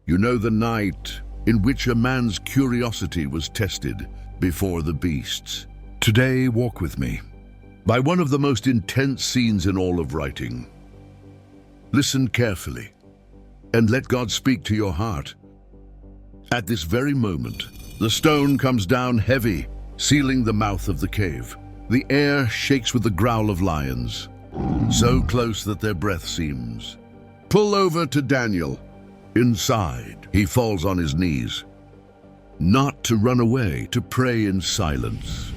You know the night in which a man's curiosity was tested before the beasts. Today, walk with me by one of the most intense scenes in all of writing. Listen carefully and let God speak to your heart. At this very moment, the stone comes down heavy, sealing the mouth of the cave. The air shakes with the growl of lions, so close that their breath seems. Pull over to Daniel. Inside, he falls on his knees. Not to run away, to pray in silence.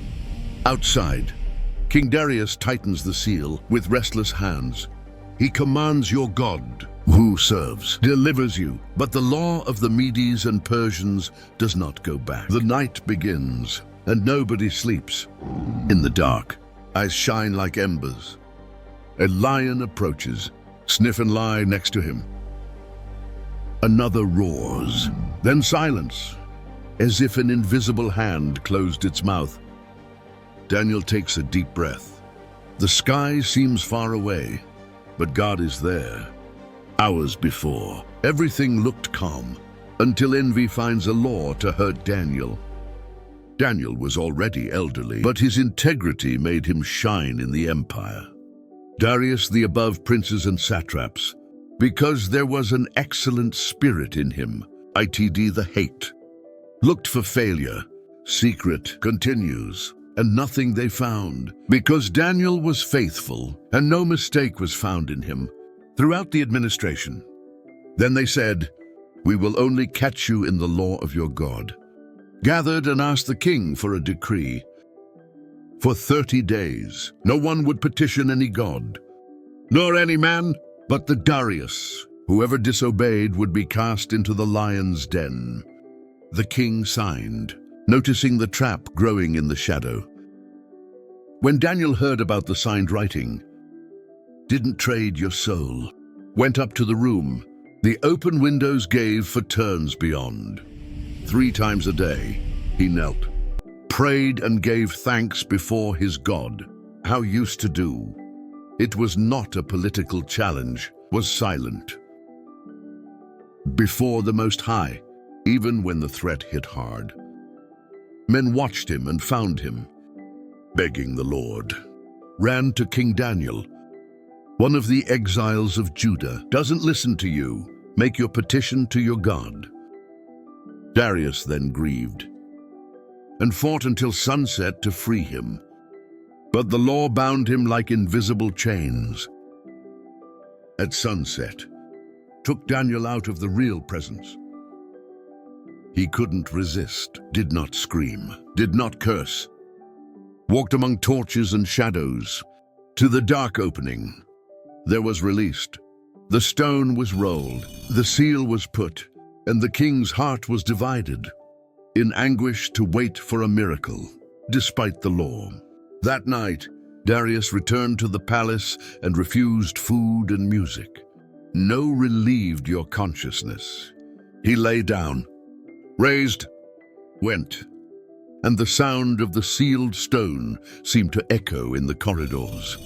Outside, King Darius tightens the seal with restless hands. He commands your God, who serves, delivers you. But the law of the Medes and Persians does not go back. The night begins, and nobody sleeps. In the dark, eyes shine like embers. A lion approaches. Sniff and lie next to him. Another roars, then silence, as if an invisible hand closed its mouth. Daniel takes a deep breath. The sky seems far away, but God is there. Hours before, everything looked calm, until envy finds a law to hurt Daniel. Daniel was already elderly, but his integrity made him shine in the empire. Darius, the above princes and satraps, because there was an excellent spirit in him, itd. The hate, looked for failure. Secret continues, and nothing they found, because Daniel was faithful, and no mistake was found in him throughout the administration. Then they said, "We will only catch you in the law of your God." Gathered and asked the king for a decree. For 30 days, no one would petition any god, nor any man, but the Darius. Whoever disobeyed would be cast into the lion's den. The king signed, noticing the trap growing in the shadow. When Daniel heard about the signed writing, didn't trade your soul, went up to the room. The open windows gave for turns beyond. 3 times a day, he knelt, prayed and gave thanks before his God, how used to do. It was not a political challenge, was silent. Before the Most High, even when the threat hit hard. Men watched him and found him, begging the Lord. Ran to King Daniel, one of the exiles of Judah. Doesn't listen to you, make your petition to your God. Darius then grieved, and fought until sunset to free him. But the law bound him like invisible chains. At sunset, took Daniel out of the real presence. He couldn't resist, did not scream, did not curse. Walked among torches and shadows, to the dark opening. There was released. The stone was rolled, the seal was put, and the king's heart was divided, in anguish to wait for a miracle, despite the law. That night, Darius returned to the palace and refused food and music. No relieved your consciousness. He lay down, raised, went, and the sound of the sealed stone seemed to echo in the corridors.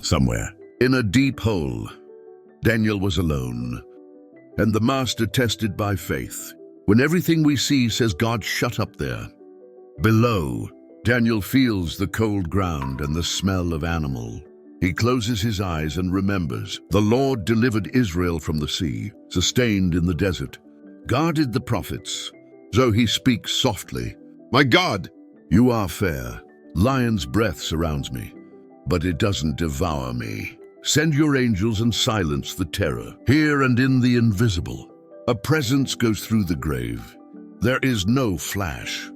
Somewhere, in a deep hole, Daniel was alone, and the master tested by faith. When everything we see says God shut up there. Below, Daniel feels the cold ground and the smell of animal. He closes his eyes and remembers. The Lord delivered Israel from the sea, sustained in the desert, guarded the prophets. So he speaks softly. My God, you are fair. Lion's breath surrounds me, but it doesn't devour me. Send your angels and silence the terror. Here and in the invisible, a presence goes through the grave. There is no flash.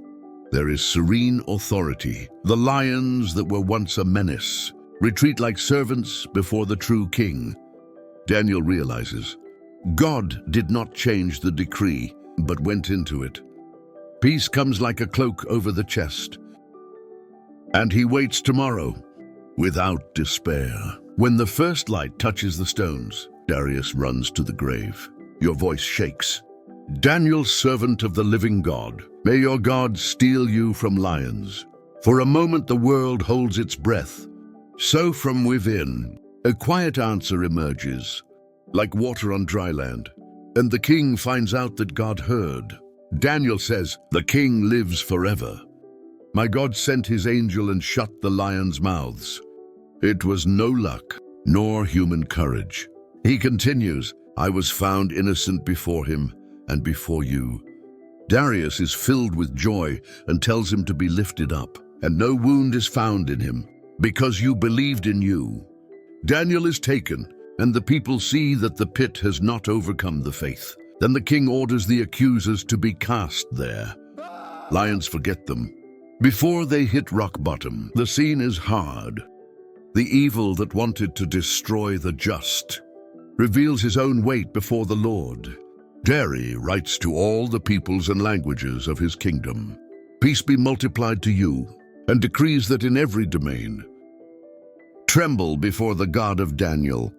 There is serene authority. The lions that were once a menace retreat like servants before the true king. Daniel realizes God did not change the decree, but went into it. Peace comes like a cloak over the chest. And he waits tomorrow without despair. When the first light touches the stones, Darius runs to the grave. Your voice shakes. Daniel, servant of the living God, may your God steal you from lions. For a moment the world holds its breath. So from within, a quiet answer emerges, like water on dry land. and the king finds out that God heard. Daniel says, "The king lives forever. My God sent his angel and shut the lions' mouths. It was no luck, nor human courage." He continues, "I was found innocent before him and before you." Darius is filled with joy and tells him to be lifted up, and no wound is found in him, because you believed in you. Daniel is taken, and the people see that the pit has not overcome the faith. Then the king orders the accusers to be cast there. Lions forget them. Before they hit rock bottom, the scene is hard. The evil that wanted to destroy the just reveals his own weight before the Lord. Dari writes to all the peoples and languages of his kingdom, "Peace be multiplied to you," and decrees that in every domain, tremble before the God of Daniel,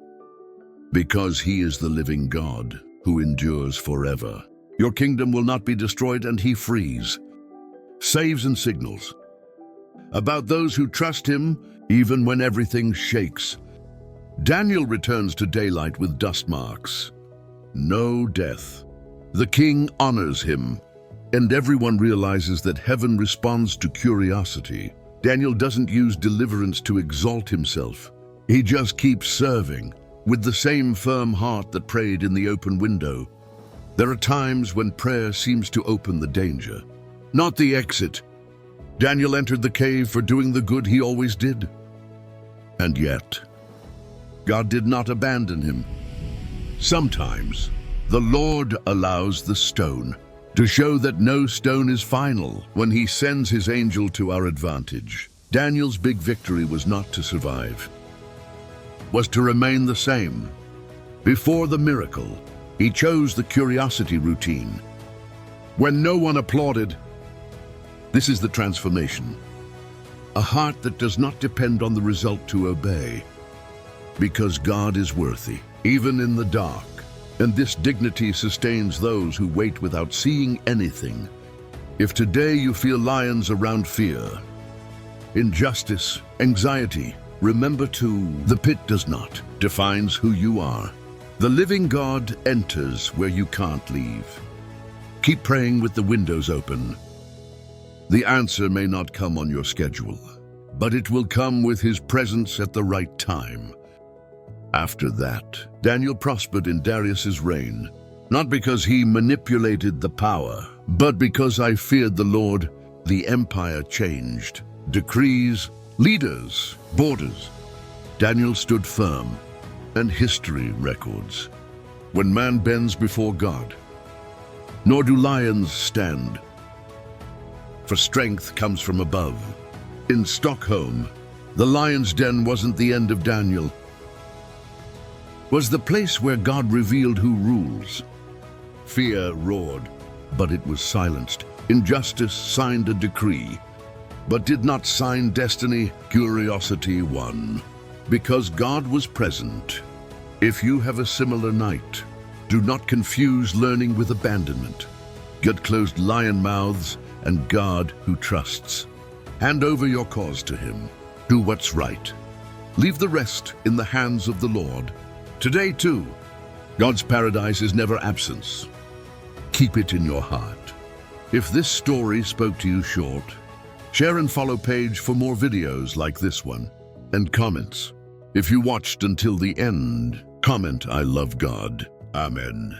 because he is the living God who endures forever. Your kingdom will not be destroyed, and he frees, saves, and signals about those who trust him, even when everything shakes. Daniel returns to daylight with dust marks. No death. The king honors him, and everyone realizes that heaven responds to curiosity. Daniel doesn't use deliverance to exalt himself. He just keeps serving with the same firm heart that prayed in the open window. There are times when prayer seems to open the danger, not the exit. Daniel entered the cave for doing the good he always did. And yet, God did not abandon him. Sometimes, the Lord allows the stone to show that no stone is final when he sends his angel to our advantage. Daniel's big victory was not to survive, was to remain the same. Before the miracle, he chose the curiosity routine. When no one applauded, this is the transformation. A heart that does not depend on the result to obey, because God is worthy, even in the dark. And this dignity sustains those who wait without seeing anything. If today you feel lions around fear, injustice, anxiety, remember too, the pit does not defines who you are. The living God enters where you can't leave. Keep praying with the windows open. The answer may not come on your schedule, but it will come with his presence at the right time. After that, Daniel prospered in Darius's reign, not because he manipulated the power, but because I feared the Lord. The empire changed. Decrees, leaders, borders. Daniel stood firm, and history records. When man bends before God, nor do lions stand. For strength comes from above. In Stockholm, the lion's den wasn't the end of Daniel. Was the place where God revealed who rules. Fear roared, but it was silenced. Injustice signed a decree, but did not sign destiny. Curiosity won, because God was present. If you have a similar night, do not confuse learning with abandonment. God closed lion mouths and God who trusts. Hand over your cause to him. Do what's right. Leave the rest in the hands of the Lord. Today, too, God's paradise is never absence. Keep it in your heart. If this story spoke to you short, share and follow page for more videos like this one, and comments. If you watched until the end, comment, "I love God." Amen.